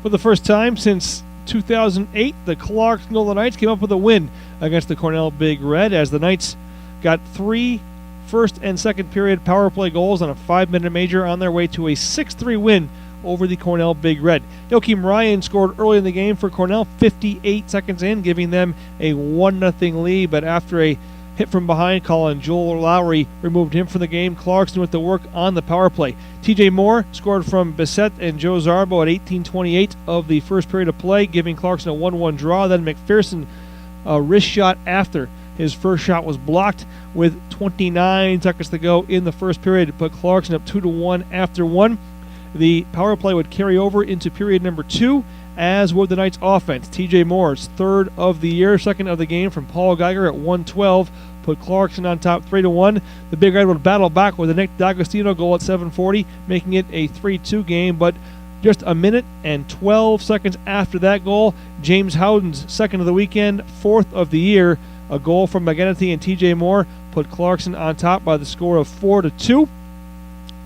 For the first time since 2008, the Clarksville Knights came up with a win against the Cornell Big Red as the Knights got 3 first and second period power play goals on a 5-minute major on their way to a 6-3 win over the Cornell Big Red. Joakim Ryan scored early in the game for Cornell, 58 seconds in, giving them a 1-0 lead, but after a hit from behind call and Joel Lowry removed him from the game, Clarkson went to work on the power play. TJ Moore scored from Bissett and Joe Zarbo at 18:28 of the first period of play, giving Clarkson a 1-1 draw. Then McPherson, a wrist shot after his first shot was blocked with 29 seconds to go in the first period, put Clarkson up 2-1 after one. The power play would carry over into period number 2, as would the Knights' offense. TJ Moore's third of the year, second of the game from Paul Geiger at 1:12, put Clarkson on top 3-1. The Big Red would battle back with a Nick D'Agostino goal at 7:40, making it a 3-2 game, but just a minute and 12 seconds after that goal, James Howden's second of the weekend, fourth of the year, a goal from McGinnity and TJ Moore, put Clarkson on top by the score of 4-2.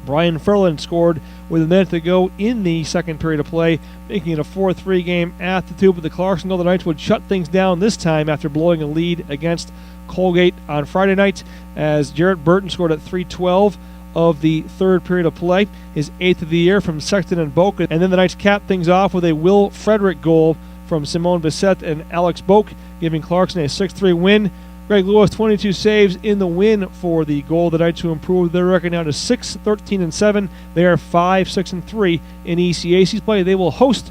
Brian Ferland scored with a minute to go in the second period of play, making it a 4-3 game at the 2, but the Clarkson Golden Knights would shut things down this time after blowing a lead against Colgate on Friday night, as Jarrett Burton scored at 3:12 of the third period of play, his 8th of the year from Sexton and Boak, and then the Knights capped things off with a Will Frederick goal from Simone Bissett and Alex Boak, giving Clarkson a 6-3 win. Greg Lewis, 22 saves in the win for the Golden Knights, who improved their record now to 6-13-7. They are 5-6-3 in ECAC's play. They will host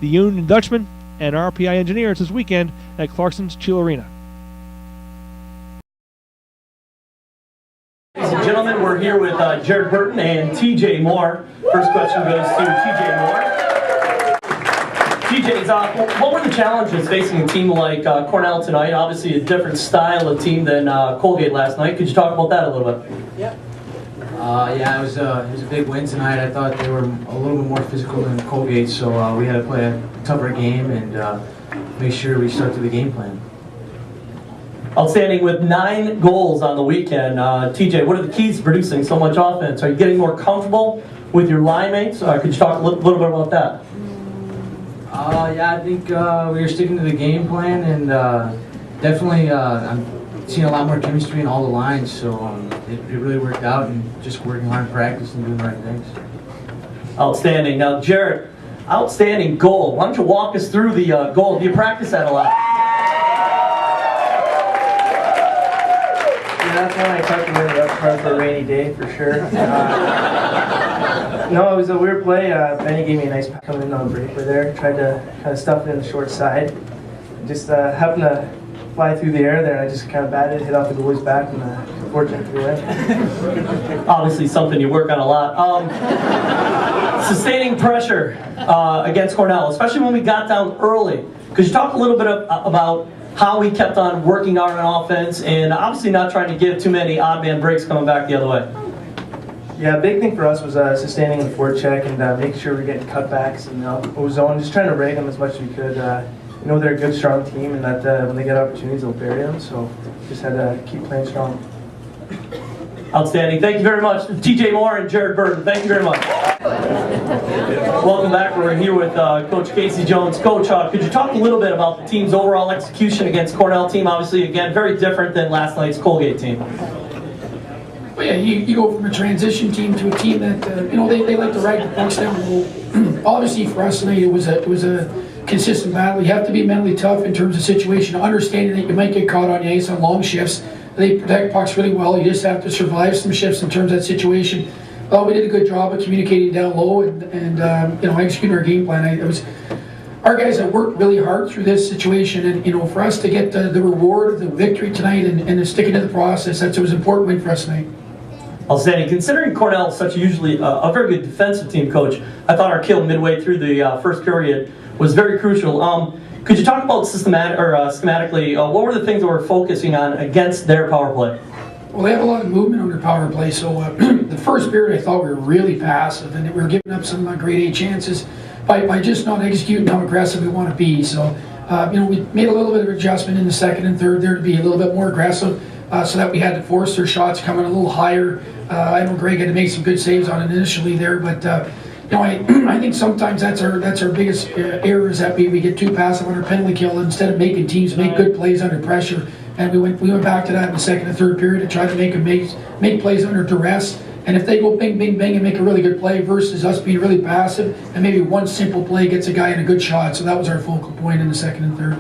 the Union Dutchmen and RPI Engineers this weekend at Clarkson's Chill Arena. Ladies and gentlemen, we're here with Jared Burton and TJ Moore. First question goes to TJ Moore. TJ, what were the challenges facing a team like Cornell tonight? Obviously a different style of team than Colgate last night. Could you talk about that a little bit? Yeah. It was a big win tonight. I thought they were a little bit more physical than Colgate, so we had to play a tougher game and make sure we stuck to the game plan. Outstanding with 9 goals on the weekend. TJ, what are the keys to producing so much offense? Are you getting more comfortable with your line mates? Could you talk a little bit about that? I think we were sticking to the game plan, and definitely I'm seeing a lot more chemistry in all the lines, so it really worked out, and just working hard in practice and doing the right things. Outstanding. Now, Jared, outstanding goal. Why don't you walk us through the goal? Do you practice that a lot? Yeah, that's one I calculated up front for a rainy day, for sure. No, it was a weird play. Benny gave me a nice pass coming in on the breakaway there. Tried to kind of stuff it in the short side. Just happened to fly through the air there, and I just kind of batted, hit off the goalie's back, and fortunate for the win. Obviously something you work on a lot. Sustaining pressure against Cornell, especially when we got down early. Could you talk a little bit about how we kept on working on offense and obviously not trying to give too many odd man breaks coming back the other way? Yeah, a big thing for us was sustaining the forecheck and making sure we're getting cutbacks in the O-zone, just trying to rag them as much as we could. They're a good, strong team, and that when they get opportunities, they'll bury them, so just had to keep playing strong. Outstanding. Thank you very much. TJ Moore and Jared Burton, thank you very much. Welcome back. We're here with Coach Casey Jones. Coach, could you talk a little bit about the team's overall execution against Cornell team? Obviously, again, very different than last night's Colgate team. Well, yeah, you go from a transition team to a team that they like to ride the pucks down low. Obviously, for us tonight, it was a consistent battle. You have to be mentally tough in terms of situation, understanding that you might get caught on the ice on long shifts. They protect pucks really well. You just have to survive some shifts in terms of that situation. Well, we did a good job of communicating down low and executing our game plan. Our guys have worked really hard through this situation, and for us to get the reward of the victory tonight and sticking to the process, it was an important win for us tonight. Outstanding. Considering Cornell is such usually a very good defensive team, Coach, I thought our kill midway through the first period was very crucial. Could you talk about schematically, what were the things that we're focusing on against their power play? Well, they have a lot of movement on their power play, so the first period I thought we were really passive, and we were giving up some grade A chances by just not executing how aggressive we want to be. So, we made a little bit of adjustment in the second and third there to be a little bit more aggressive, so that we had to force their shots coming a little higher. I know Greg had to make some good saves on it initially there, but I think sometimes that's our biggest error, is that we get too passive on our penalty kill instead of making teams make good plays under pressure. And we went back to that in the second and third period to try to make them make plays under duress. And if they go bing, bing, bing and make a really good play versus us being really passive and maybe one simple play gets a guy in a good shot. So that was our focal point in the second and third.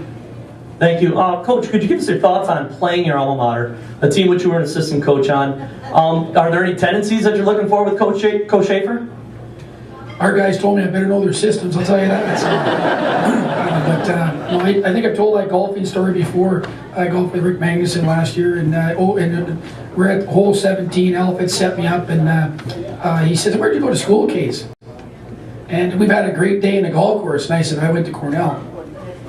Thank you. Coach, could you give us your thoughts on playing your alma mater, a team which you were an assistant coach on? Are there any tendencies that you're looking for with Coach Schaefer? Our guys told me I better know their systems, I'll tell you that. I think I've told that golfing story before. I golfed with Rick Magnuson last year, and we're at hole 17. Alf had set me up, and he says, "Where'd you go to school, Case?" And we've had a great day in the golf course. And I said, "I went to Cornell."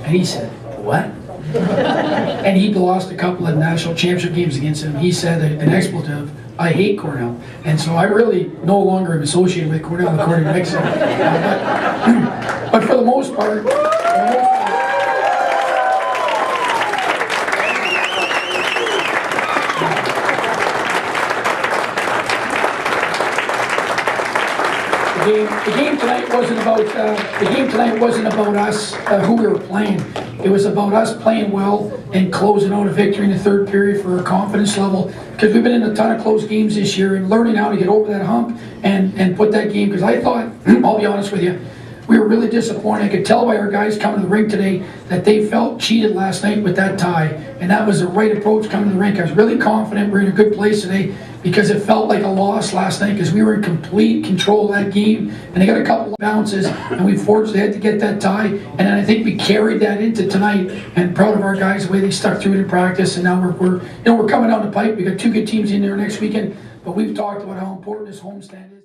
And he said, "What?" And he'd lost a couple of national championship games against him. He said an expletive, "I hate Cornell." And so I really no longer am associated with Cornell, according to Nixon. But for the most part, the game tonight wasn't about us, who we were playing. It was about us playing well and closing out a victory in the third period for our confidence level. Because we've been in a ton of close games this year and learning how to get over that hump and put that game. Because I thought, I'll be honest with you, we were really disappointed. I could tell by our guys coming to the rink today that they felt cheated last night with that tie. And that was the right approach coming to the rink. I was really confident we're in a good place today, because it felt like a loss last night because we were in complete control of that game, and they got a couple of bounces, and we fortunately had to get that tie. And then I think we carried that into tonight, and proud of our guys the way they stuck through it in practice. And now we're coming down the pipe. We got two good teams in there next weekend, but we've talked about how important this homestand is.